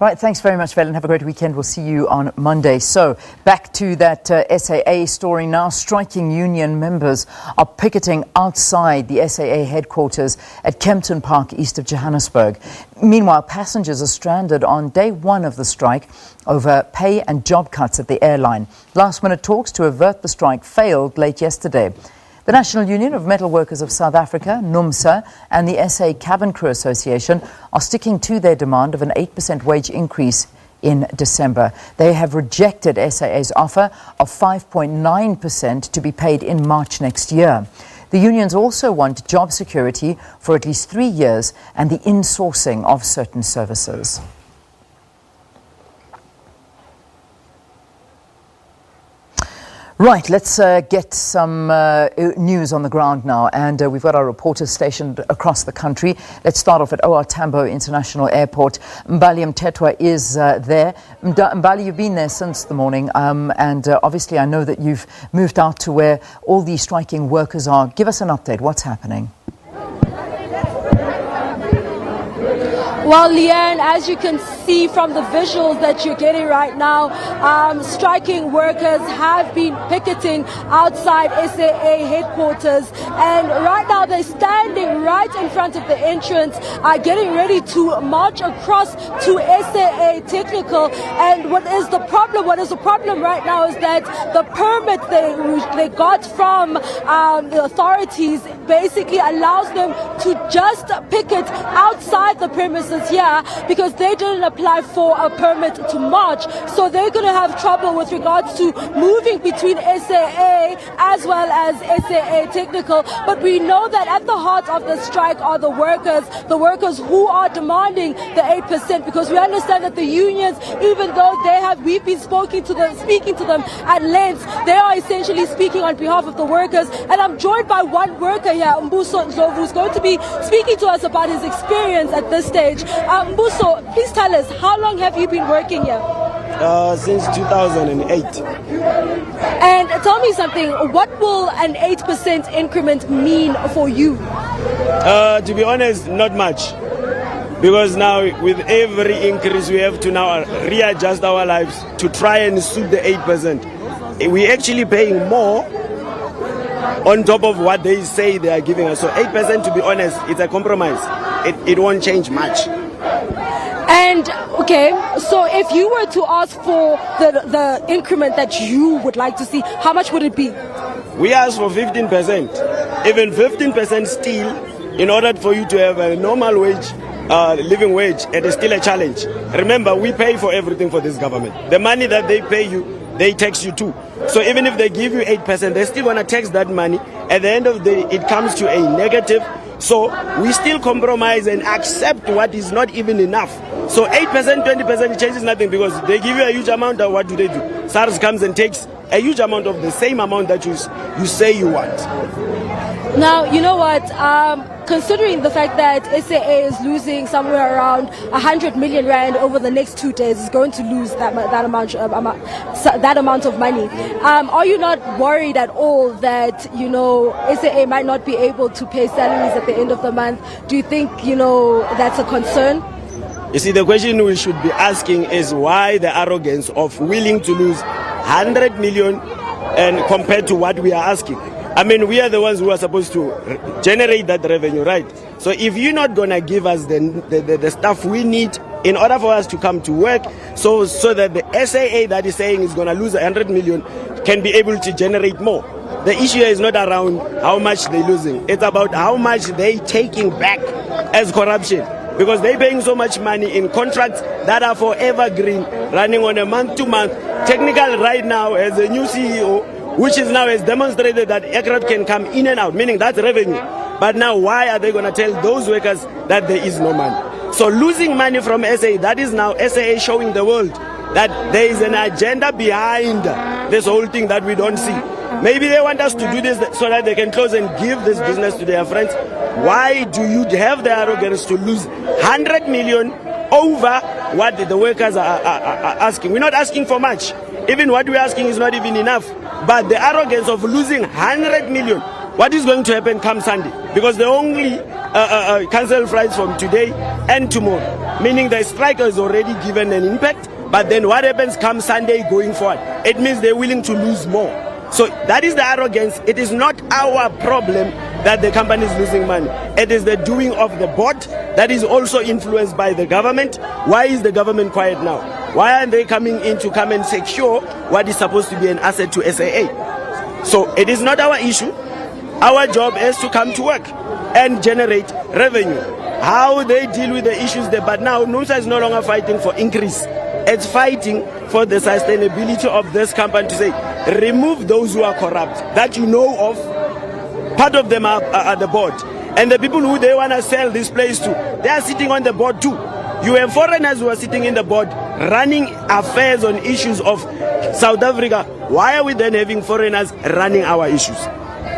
Right, thanks very much, Mbalenhle. Have a great weekend. We'll see you on Monday. So, back to that SAA story now. Striking union members are picketing outside the SAA headquarters at Kempton Park, east of Johannesburg. Meanwhile, passengers are stranded on day one of the strike over pay and job cuts at the airline. Last-minute talks to avert the strike failed late yesterday. The National Union of Metal Workers of South Africa, NUMSA, and the SA Cabin Crew Association are sticking to their demand of an 8% wage increase in December. They have rejected SAA's offer of 5.9% to be paid in March next year. The unions also want job security for at least 3 years and the insourcing of certain services. Right, let's get some news on the ground now, and we've got our reporters stationed across the country. Let's start off at O.R.Tambo International Airport. Mbalenhle Mthethwa is there. Mbali, you've been there since the morning, and obviously I know that you've moved out to where all these striking workers are. Give us an update. What's happening? Well, Leanne, as you can see from the visuals that you're getting right now, striking workers have been picketing outside SAA headquarters, and right now they're standing right in front of the entrance, getting ready to march across to SAA Technical. And what is the problem right now is that the permit they got from the authorities basically allows them to just picket outside the premises here because they didn't apply for a permit to march. So they're going to have trouble with regards to moving between SAA as well as SAA Technical. But we know that at the heart of the strike are the workers who are demanding the 8%, because we understand that the unions, even though we've been speaking to them at length, they are essentially speaking on behalf of the workers. And I'm joined by one worker here, Mbuso Ndlovu, who's going to be speaking to us about his experience at this stage. Mbuso, please tell us, how long have you been working here? Since 2008. And tell me something, what will an 8% increment mean for you? To be honest, not much. Because now with every increase we have to now readjust our lives to try and suit the 8%. We're actually paying more on top of what they say they are giving us. So 8%, to be honest, it's a compromise. It won't change much. And okay, so if you were to ask for the increment that you would like to see, how much would it be? We ask for 15%. Even 15% still, in order for you to have a normal wage, living wage, it is still a challenge. Remember, we pay for everything for this government. The money that they pay you, they tax you too. So even if they give you 8%, they still want to tax that money. At the end of the day, it comes to a negative. So we still compromise and accept what is not even enough. So 8%, 20% changes nothing, because they give you a huge amount. Of what do? SARS comes and takes a huge amount of the same amount that you say you want. Now, you know what? Considering the fact that SAA is losing somewhere around 100 million rand over the next 2 days, is going to lose that amount of money. Are you not worried at all that, SAA might not be able to pay salaries at the end of the month? Do you think, that's a concern? You see, the question we should be asking is why the arrogance of willing to lose 100 million and compared to what we are asking. I mean, we are the ones who are supposed to generate that revenue, right? So if you're not going to give us the stuff we need in order for us to come to work, so that the SAA that is saying is going to lose 100 million can be able to generate more. The issue is not around how much they're losing. It's about how much they're taking back as corruption. Because they're paying so much money in contracts that are forever green, running on a month-to-month. Technical right now as a new CEO, which is now has demonstrated that aircraft can come in and out, meaning that's revenue. But now why are they going to tell those workers that there is no money? So losing money from SAA, that is now SAA showing the world that there is an agenda behind this whole thing that we don't see. Maybe they want us to do this so that they can close and give this business to their friends. Why do you have the arrogance to lose 100 million over what the workers are asking? We're not asking for much. Even what we're asking is not even enough. But the arrogance of losing 100 million, what is going to happen come Sunday? Because they only cancel flights from today and tomorrow. meaning the strike has already given an impact, but then what happens come Sunday going forward? It means they're willing to lose more. So that is the arrogance. It is not our problem that the company is losing money. It is the doing of the board that is also influenced by the government. Why is the government quiet now? Why aren't they coming in to come and secure what is supposed to be an asset to SAA? So it is not our issue. Our job is to come to work and generate revenue. How they deal with the issues there, but now NUMSA is no longer fighting for increase. It's fighting for the sustainability of this company, to say, remove those who are corrupt, that you know of. Part of them are the board. And the people who they want to sell this place to, they are sitting on the board too. You have foreigners who are sitting in the board, running affairs on issues of South Africa. Why are we then having foreigners running our issues?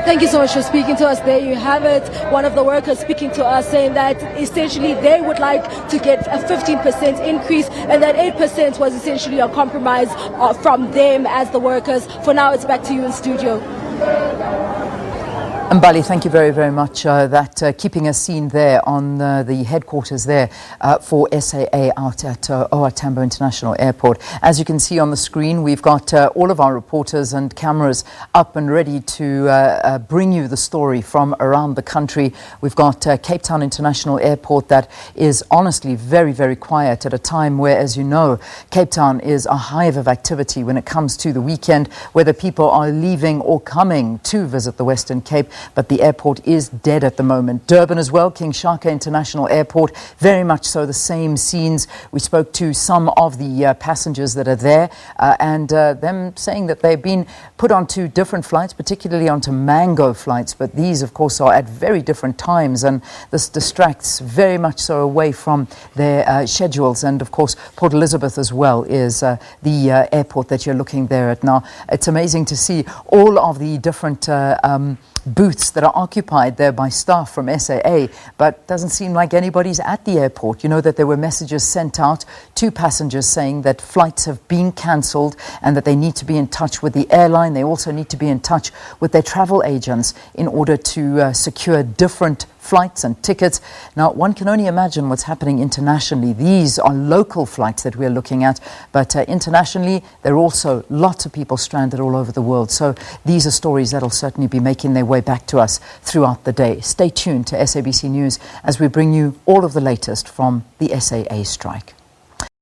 Thank you so much for speaking to us. There you have it. One of the workers speaking to us saying that essentially they would like to get a 15% increase, and that 8% was essentially a compromise from them as the workers. For now, it's back to you in studio. Mbali, thank you very, very much. Keeping us seen there on the headquarters there for SAA out at O.R.Tambo International Airport. As you can see on the screen, we've got all of our reporters and cameras up and ready to bring you the story from around the country. We've got Cape Town International Airport that is honestly very, very quiet at a time where, as you know, Cape Town is a hive of activity when it comes to the weekend, whether people are leaving or coming to visit the Western Cape. But the airport is dead at the moment. Durban as well, King Shaka International Airport, very much so the same scenes. We spoke to some of the passengers that are there and them saying that they've been put onto different flights, particularly onto Mango flights. But these, of course, are at very different times, and this distracts very much so away from their schedules. And, of course, Port Elizabeth as well is the airport that you're looking there at now. It's amazing to see all of the different booths that are occupied there by staff from SAA, but doesn't seem like anybody's at the airport. You know that there were messages sent out to passengers saying that flights have been cancelled and that they need to be in touch with the airline. They also need to be in touch with their travel agents in order to secure different flights and tickets. Now, one can only imagine what's happening internationally. These are local flights that we're looking at, but internationally, there are also lots of people stranded all over the world. So these are stories that'll certainly be making their way back to us throughout the day. Stay tuned to SABC News as we bring you all of the latest from the SAA strike.